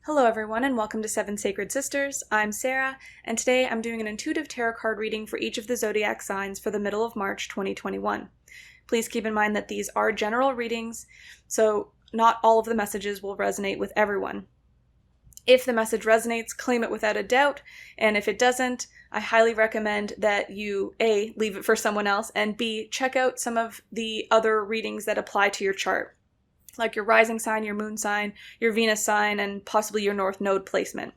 Hello everyone and welcome to Seven Sacred Sisters. I'm Sarah, and today I'm doing an intuitive tarot card reading for each of the zodiac signs for the middle of March 2021. Please keep in mind that these are general readings, so not all of the messages will resonate with everyone. If the message resonates, claim it without a doubt, and if it doesn't, I highly recommend that you A, leave it for someone else, and B, check out some of the other readings that apply to your chart, like your rising sign, your moon sign, your Venus sign, and possibly your North Node placement.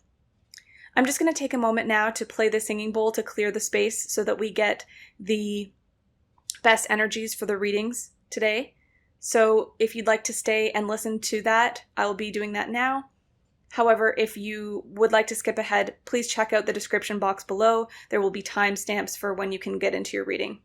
I'm just going to take a moment now to play the singing bowl to clear the space so that we get the best energies for the readings today. So if you'd like to stay and listen to that, I will be doing that now. However, if you would like to skip ahead, please check out the description box below. There will be timestamps for when you can get into your reading.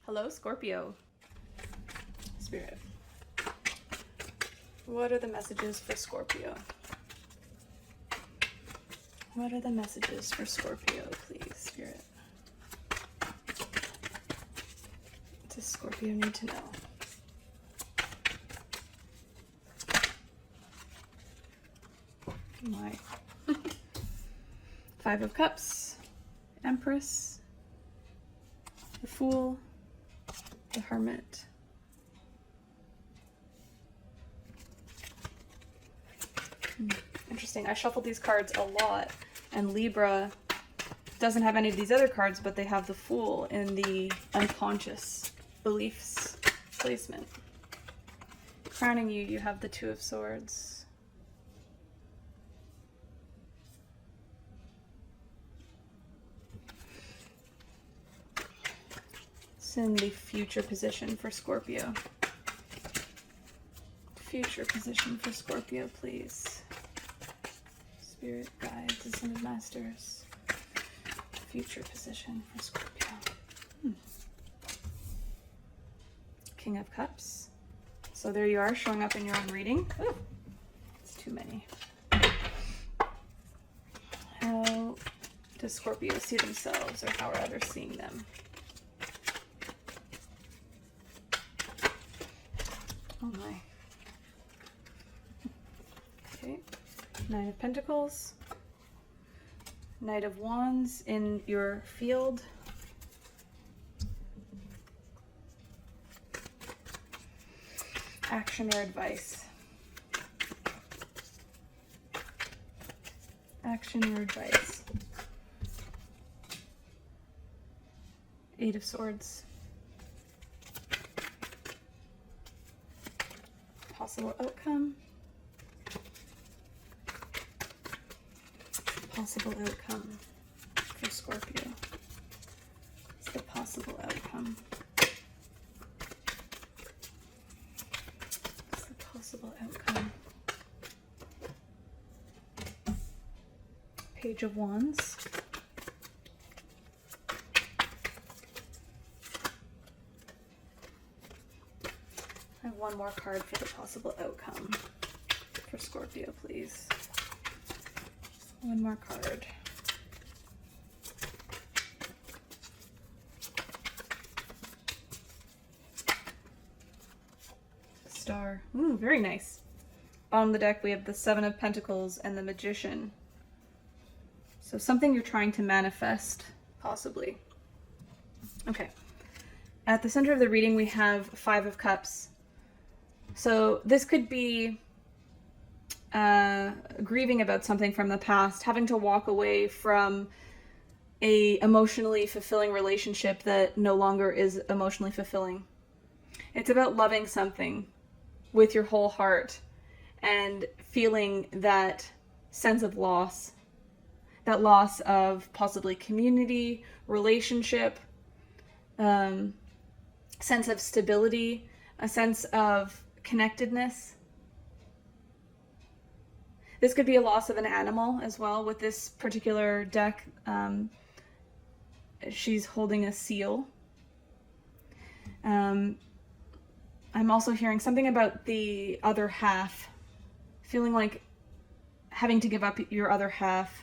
Hello, Scorpio. Spirit. What are the messages for Scorpio? What are the messages for Scorpio, please, Spirit? What does Scorpio need to know? My Five of Cups, Empress, the Fool, the Hermit. Interesting. I shuffled these cards a lot, and Libra doesn't have any of these other cards, but they have the Fool in the unconscious beliefs placement. Crowning you, you have the Two of Swords. It's in the future position for Scorpio. Future position for Scorpio, please. Spirit guides, Ascended Masters. Future position for Scorpio. King of Cups. So there you are, showing up in your own reading. Ooh, it's too many. How does Scorpio see themselves, or how are others seeing them? Oh my. Okay. Nine of Pentacles. Knight of Wands in your field. Action or advice? Action or advice? Eight of Swords. Possible outcome. Possible outcome for Scorpio. What's the possible outcome? What's the possible outcome? Page of Wands. I have one more card for the possible outcome for Scorpio, please. One more card. Star. Ooh, very nice. On the deck we have the Seven of Pentacles and the Magician. So something you're trying to manifest, possibly. Okay. At the center of the reading we have Five of Cups. So this could be grieving about something from the past, having to walk away from a emotionally fulfilling relationship that no longer is emotionally fulfilling. It's about loving something with your whole heart and feeling that sense of loss, that loss of possibly community, relationship, sense of stability, a sense of connectedness. This could be a loss of an animal as well. With this particular deck, she's holding a seal. I'm also hearing something about the other half, feeling like having to give up your other half.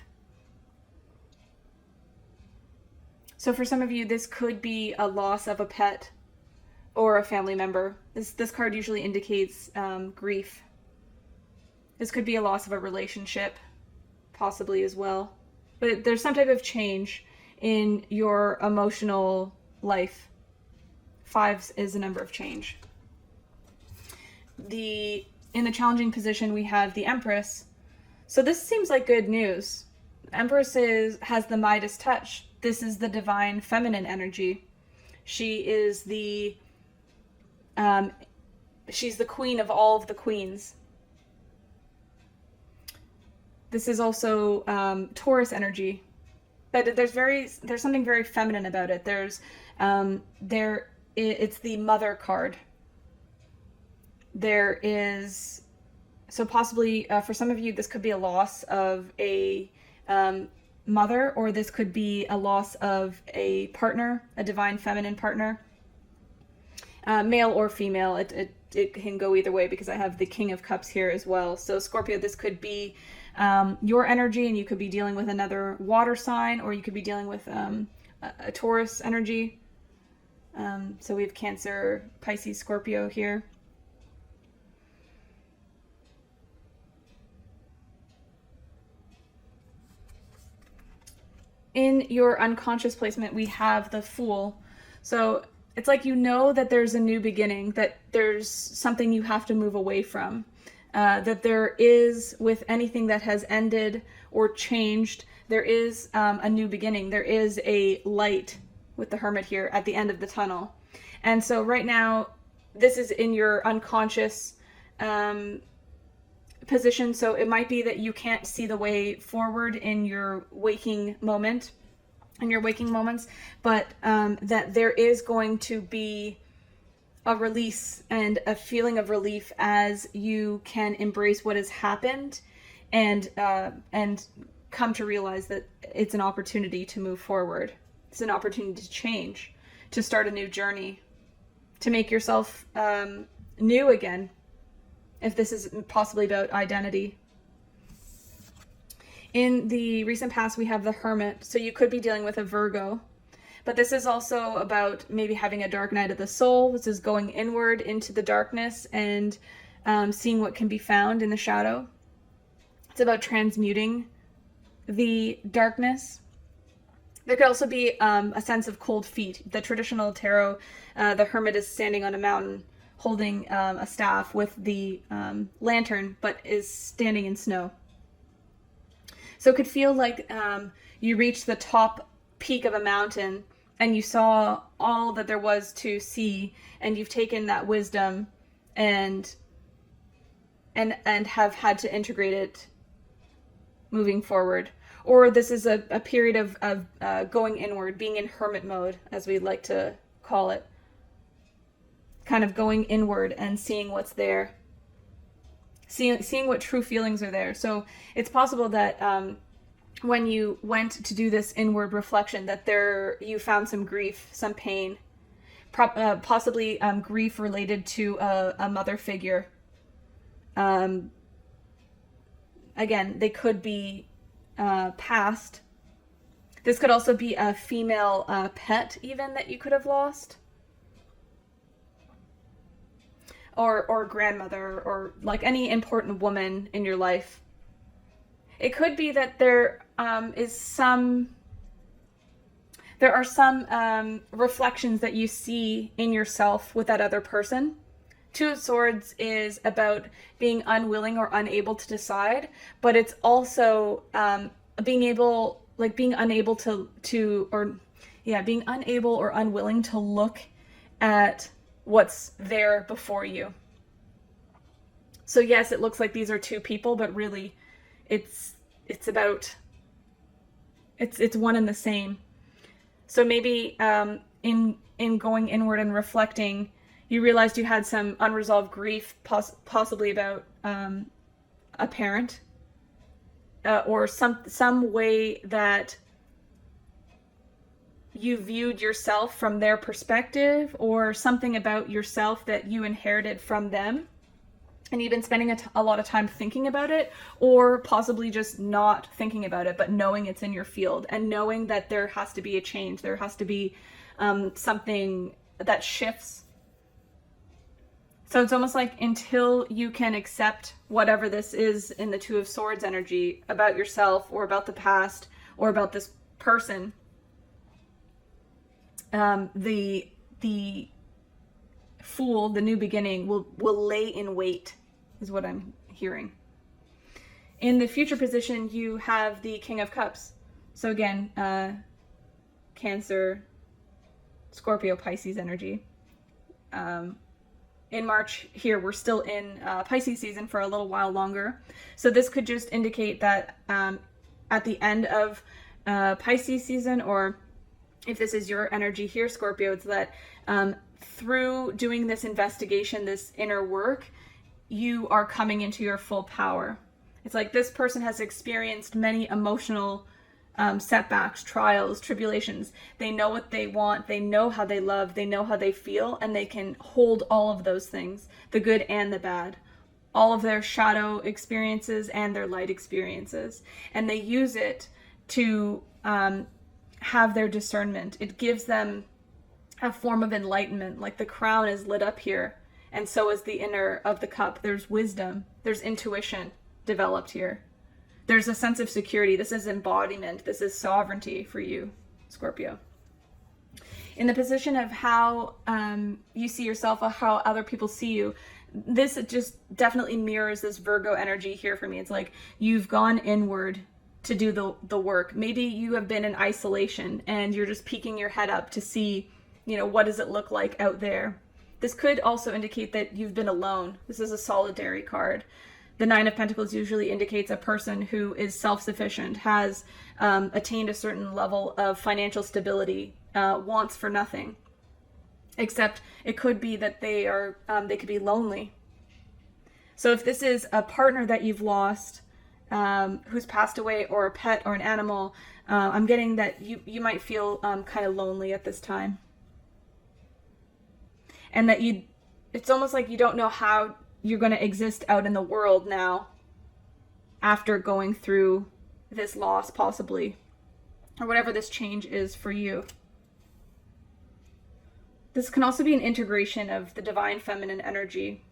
So for some of you, this could be a loss of a pet or a family member. This card usually indicates grief. This could be a loss of a relationship, possibly as well. But there's some type of change in your emotional life. 5 is a number of change. In the challenging position, we have the Empress. So this seems like good news. Empress has the Midas touch. This is the divine feminine energy. She is she's the queen of all of the queens. This is also Taurus energy, but there's something very feminine about it. It's the mother card. So possibly for some of you, this could be a loss of a mother, or this could be a loss of a partner, a divine feminine partner, male or female. It can go either way because I have the King of Cups here as well. So Scorpio, this could be your energy, and you could be dealing with another water sign, or you could be dealing with a Taurus energy. So we have Cancer, Pisces, Scorpio here. In your unconscious placement, we have the Fool. So it's like you know that there's a new beginning, that there's something you have to move away from. That there is, with anything that has ended or changed, there is a new beginning. There is a light with the Hermit here at the end of the tunnel. And so right now, this is in your unconscious position. So it might be that you can't see the way forward in your waking moments, but that there is going to be a release and a feeling of relief as you can embrace what has happened and come to realize that it's an opportunity to move forward. It's an opportunity to change, to start a new journey, to make yourself new again, if this is possibly about identity. In the recent past, we have the Hermit, so you could be dealing with a Virgo. But this is also about maybe having a dark night of the soul. This is going inward into the darkness and seeing what can be found in the shadow. It's about transmuting the darkness. There could also be a sense of cold feet. The traditional tarot, the Hermit is standing on a mountain holding a staff with the lantern, but is standing in snow. So it could feel like you reached the top peak of a mountain and you saw all that there was to see, and you've taken that wisdom and have had to integrate it moving forward. Or this is a period of going inward, being in hermit mode, as we'd like to call it. Kind of going inward and seeing what's there. Seeing what true feelings are there. So it's possible that when you went to do this inward reflection, that you found some grief, some pain, possibly grief related to a mother figure. Again, they could be past. This could also be a female pet even that you could have lost. Or grandmother, or like any important woman in your life. It could be that there are some reflections that you see in yourself with that other person. Two of Swords is about being unwilling or unable to decide, but it's also being unable or unwilling to look at what's there before you. So yes, it looks like these are two people, but really it's one and the same. So maybe in going inward and reflecting, you realized you had some unresolved grief, possibly about a parent, or some way that you viewed yourself from their perspective, or something about yourself that you inherited from them, and you've been spending a lot of time thinking about it, or possibly just not thinking about it, but knowing it's in your field and knowing that there has to be a change. There has to be something that shifts. So it's almost like until you can accept whatever this is in the Two of Swords energy about yourself, or about the past, or about this person, the Fool, the new beginning, will lay in wait, is what I'm hearing. In the future position, you have the King of Cups. So again, Cancer, Scorpio, Pisces energy. In March here, we're still in Pisces season for a little while longer. So this could just indicate that at the end of Pisces season, or if this is your energy here, Scorpio, it's that through doing this investigation, this inner work, you are coming into your full power. It's like this person has experienced many emotional setbacks, trials, tribulations. They know what they want, they know how they love, they know how they feel, and they can hold all of those things, the good and the bad, all of their shadow experiences and their light experiences. And they use it to have their discernment. It gives them a form of enlightenment, like the crown is lit up here, and so is the inner of the cup. There's wisdom, there's intuition developed here. There's a sense of security. This is embodiment. This is sovereignty for you, Scorpio. In the position of how you see yourself, or how other people see you, this just definitely mirrors this Virgo energy here for me. It's like you've gone inward to do the work. Maybe you have been in isolation and you're just peeking your head up to see, what does it look like out there? This could also indicate that you've been alone. This is a solitary card. The Nine of Pentacles usually indicates a person who is self-sufficient, has attained a certain level of financial stability, wants for nothing. Except it could be that they could be lonely. So if this is a partner that you've lost, who's passed away, or a pet or an animal, I'm getting that you might feel kind of lonely at this time. And that it's almost like you don't know how you're going to exist out in the world now after going through this loss, possibly, or whatever this change is for you. This can also be an integration of the divine feminine energy.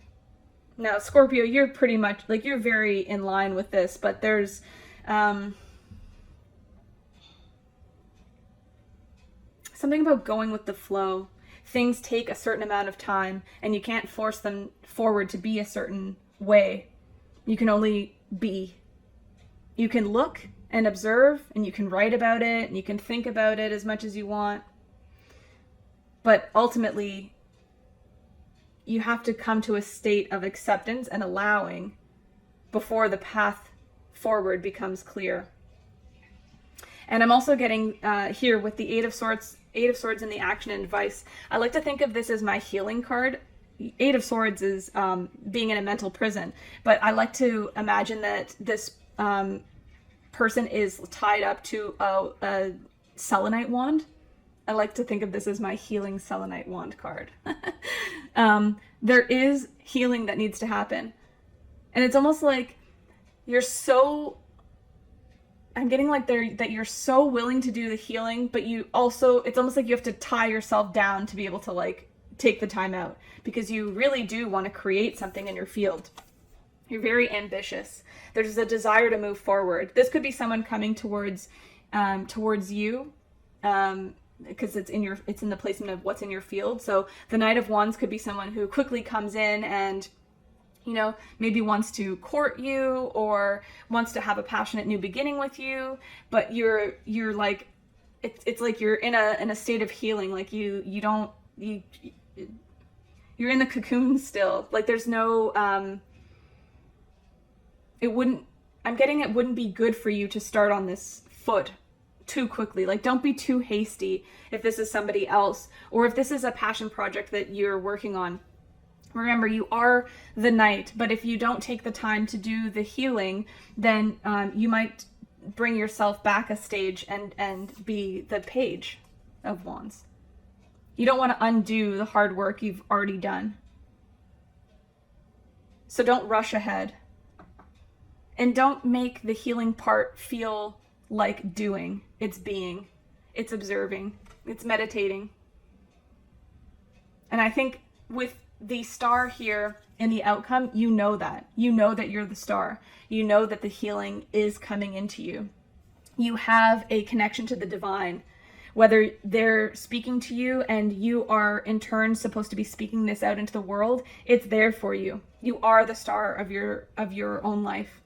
Now, Scorpio, you're pretty much, you're very in line with this, but there's something about going with the flow. Things take a certain amount of time, and you can't force them forward to be a certain way. You can only be. You can look and observe, and you can write about it, and you can think about it as much as you want. But ultimately, you have to come to a state of acceptance and allowing before the path forward becomes clear. And I'm also getting here with the Eight of Swords in the action and advice. I like to think of this as my healing card. Eight of Swords is being in a mental prison, but I like to imagine that this person is tied up to a selenite wand. I like to think of this as my healing selenite wand card. There is healing that needs to happen. And it's almost like I'm getting that you're so willing to do the healing, but you also, it's almost like you have to tie yourself down to be able to take the time out, because you really do want to create something in your field. You're very ambitious. There's a desire to move forward. This could be someone coming towards you, because it's in the placement of what's in your field. So the Knight of Wands could be someone who quickly comes in and maybe wants to court you, or wants to have a passionate new beginning with you, but you're like, it's like you're in a state of healing. Like you're in the cocoon still. Like there's no, I'm getting it wouldn't be good for you to start on this foot too quickly. Like don't be too hasty if this is somebody else, or if this is a passion project that you're working on. Remember, you are the knight, but if you don't take the time to do the healing, then you might bring yourself back a stage and be the page of wands. You don't want to undo the hard work you've already done. So don't rush ahead. And don't make the healing part feel like doing. It's being. It's observing. It's meditating. And I think with the star here in the outcome, you know that. You know that you're the star. You know that the healing is coming into you. You have a connection to the divine. Whether they're speaking to you and you are in turn supposed to be speaking this out into the world, it's there for you. You are the star of your own life.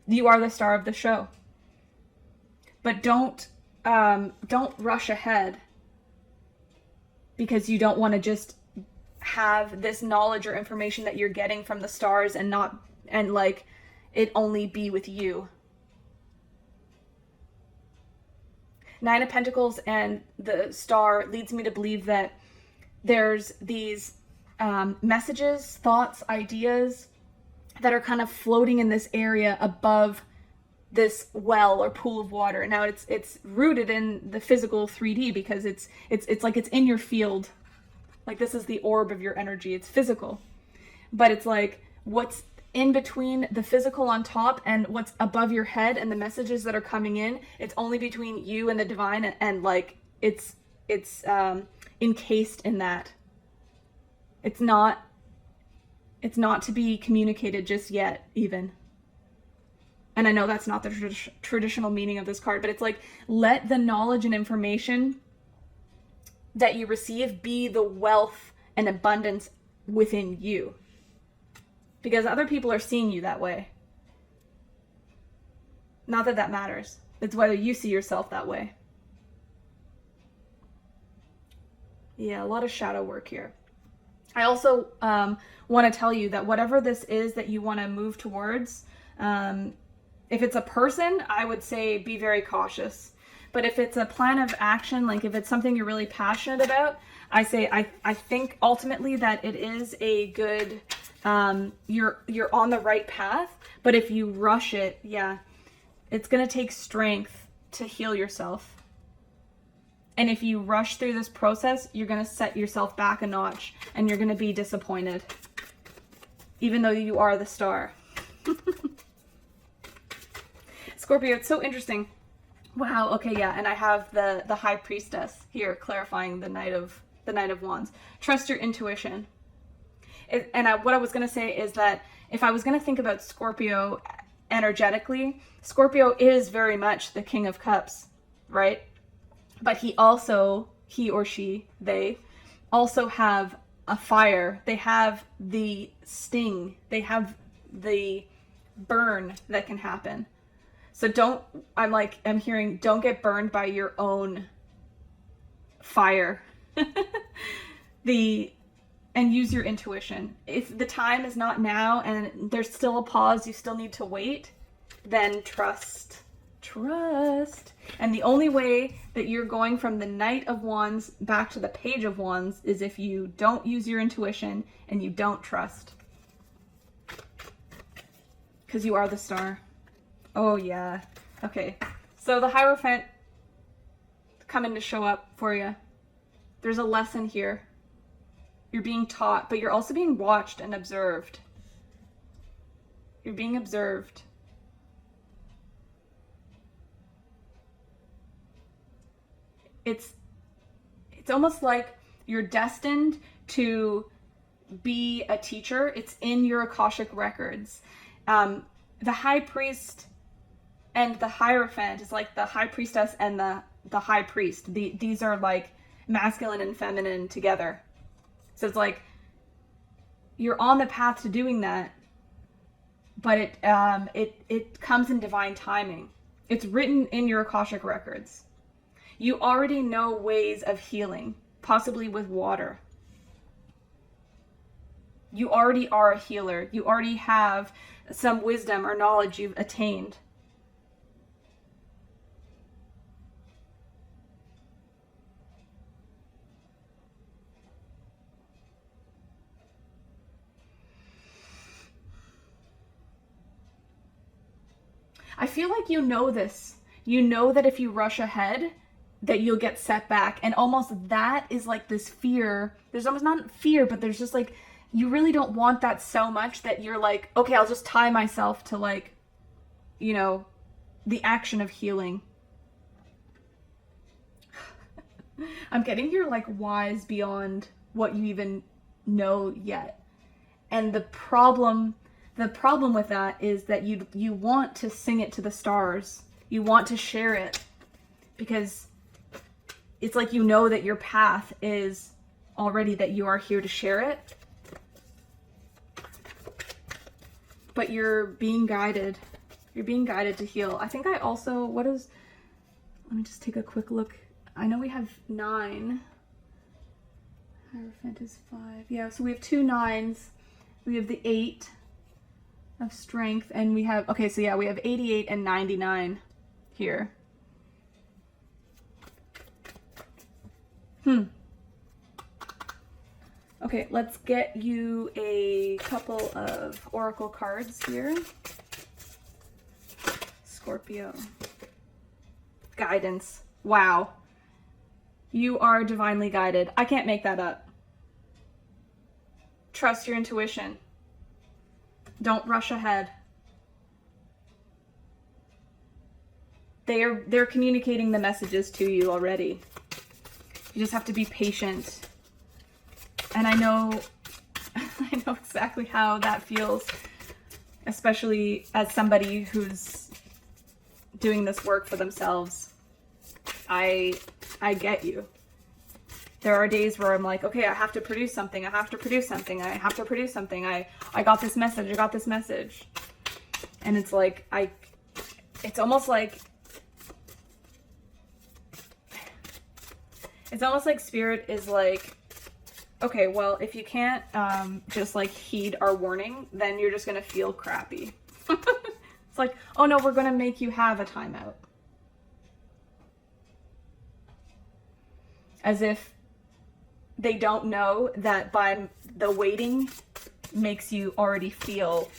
You are the star of the show. But don't rush ahead because you don't want to just have this knowledge or information that you're getting from the stars and like it only be with you. Nine of Pentacles and the star leads me to believe that there's these messages, thoughts, ideas that are kind of floating in this area above this well or pool of water. Now it's rooted in the physical 3D because it's like it's in your field. Like this is the orb of your energy. It's physical. But it's like what's in between the physical on top and what's above your head and the messages that are coming in, it's only between you and the divine, and like it's encased in that. It's not to be communicated just yet, even. And I know that's not the traditional meaning of this card, but it's like, let the knowledge and information that you receive be the wealth and abundance within you. Because other people are seeing you that way. Not that that matters. It's whether you see yourself that way. Yeah, a lot of shadow work here. I also want to tell you that whatever this is that you want to move towards, if it's a person, I would say be very cautious. But if it's a plan of action, like if it's something you're really passionate about, I say I think ultimately that it is a good, you're on the right path. But if you rush it, yeah, it's going to take strength to heal yourself. And if you rush through this process, you're going to set yourself back a notch and you're going to be disappointed, even though you are the star. Scorpio, it's so interesting. Wow. Okay. Yeah. And I have the High Priestess here clarifying the Knight of Wands. Trust your intuition. What I was going to say is that if I was going to think about Scorpio energetically, Scorpio is very much the King of Cups, right? But he or she, they also have a fire. They have the sting. They have the burn that can happen. So I'm hearing, don't get burned by your own fire. And use your intuition. If the time is not now and there's still a pause, you still need to wait, then trust. And the only way that you're going from the Knight of Wands back to the Page of Wands is if you don't use your intuition and you don't trust. Because you are the star. Oh, yeah. Okay. So the Hierophant coming to show up for you. There's a lesson here. You're being taught, but you're also being watched and observed. You're being observed. It's almost like you're destined to be a teacher. It's in your Akashic records. The High Priest and the Hierophant is like the High Priestess and the High Priest. These are like masculine and feminine together. So it's like you're on the path to doing that, but it comes in divine timing. It's written in your Akashic records. You already know ways of healing, possibly with water. You already are a healer. You already have some wisdom or knowledge you've attained. I feel like you know this. You know that if you rush ahead, that you'll get set back. And almost that is like this fear. There's almost not fear, but there's just like, you really don't want that so much that you're like, okay, I'll just tie myself to like, you know, the action of healing. I'm getting you're like wise beyond what you even know yet. And the problem with that is that you want to sing it to the stars. You want to share it because it's like you know that your path is already that you are here to share it. But you're being guided. You're being guided to heal. I think I also, let me just take a quick look. I know we have 9. Hierophant is 5. Yeah, so we have 2 9s. We have the 8 of strength, and we have, okay, so yeah, we have 88 and 99 here. Okay, let's get you a couple of oracle cards here. Scorpio. Guidance. Wow. You are divinely guided. I can't make that up. Trust your intuition. Don't rush ahead. They're communicating the messages to you already. You just have to be patient. And I know exactly how that feels, especially as somebody who's doing this work for themselves. I get you. There are days where I'm like, okay, I have to produce something. I have to produce something. I have to produce something. I got this message. I got this message. And it's like, it's almost like Spirit is like, okay, well, if you can't just like heed our warning, then you're just going to feel crappy. It's like, oh no, we're going to make you have a timeout. As if they don't know that by the waiting makes you already feel,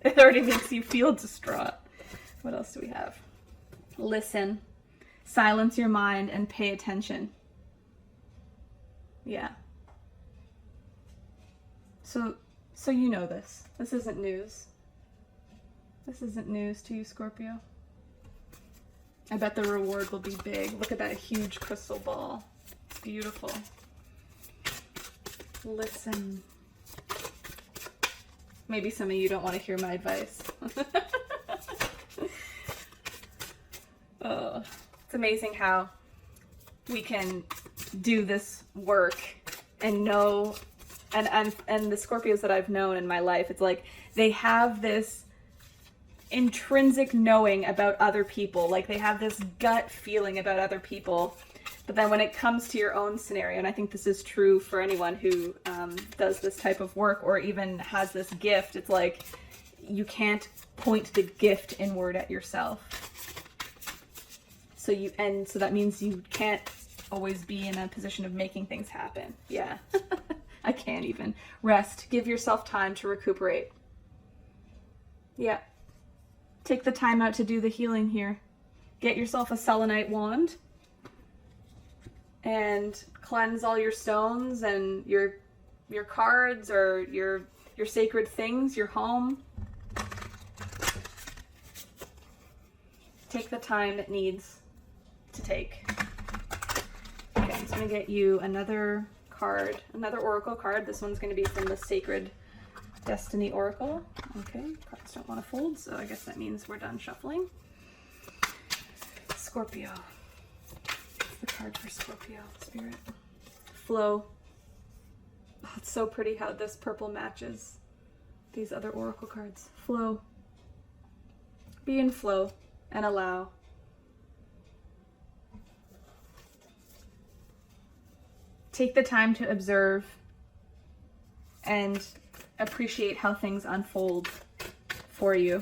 it already makes you feel distraught. What else do we have? Listen, silence your mind and pay attention. Yeah. So you know this. This isn't news. This isn't news to you, Scorpio. I bet the reward will be big. Look at that huge crystal ball. It's beautiful. Listen. Maybe some of you don't want to hear my advice. Oh, it's amazing how we can do this work and know, and the Scorpios that I've known in my life, it's like they have this intrinsic knowing about other people. Like they have this gut feeling about other people. But then when it comes to your own scenario, and I think this is true for anyone who does this type of work or even has this gift, it's like you can't point the gift inward at yourself. So that means you can't always be in a position of making things happen. Yeah. I can't even. Rest. Give yourself time to recuperate. Yeah. Take the time out to do the healing here. Get yourself a selenite wand and cleanse all your stones and your cards or your sacred things, your home. Take the time it needs to take. Okay, I'm just going to get you another card, another oracle card. This one's going to be from the Sacred Destiny Oracle. Okay, cards don't want to fold, so I guess that means we're done shuffling. Scorpio. What's the card for Scorpio, Spirit? Flow. Oh, it's so pretty how this purple matches these other oracle cards. Flow. Be in flow and allow. Take the time to observe and appreciate how things unfold for you.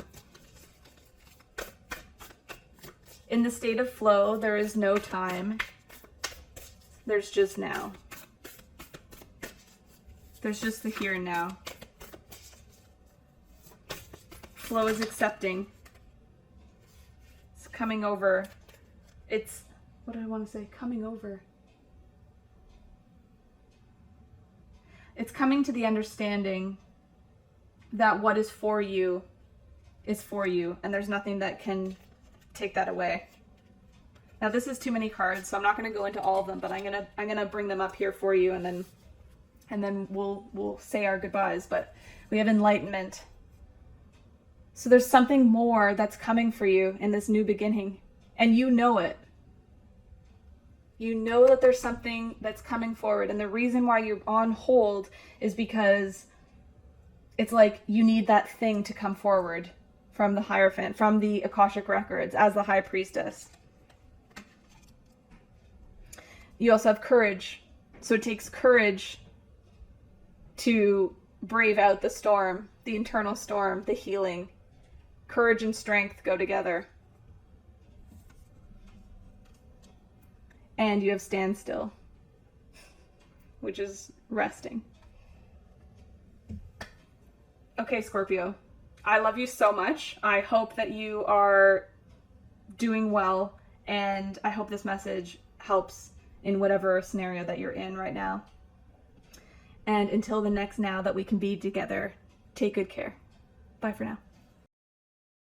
In the state of flow, there is no time. There's just now. There's just the here and now. Flow is accepting coming over. It's, what do I want to say? Coming over. It's coming to the understanding that what is for you, and there's nothing that can take that away. Now this is too many cards, so I'm not going to go into all of them, but I'm gonna bring them up here for you, and then we'll say our goodbyes. But we have enlightenment. So there's something more that's coming for you in this new beginning, and you know it. You know that there's something that's coming forward, and the reason why you're on hold is because it's like you need that thing to come forward from the Hierophant, from the Akashic Records, as the High Priestess. You also have courage. So it takes courage to brave out the storm, the internal storm, the healing. Courage and strength go together. And you have standstill, which is resting. Okay, Scorpio, I love you so much. I hope that you are doing well, and I hope this message helps in whatever scenario that you're in right now. And until the next now that we can be together, take good care. Bye for now.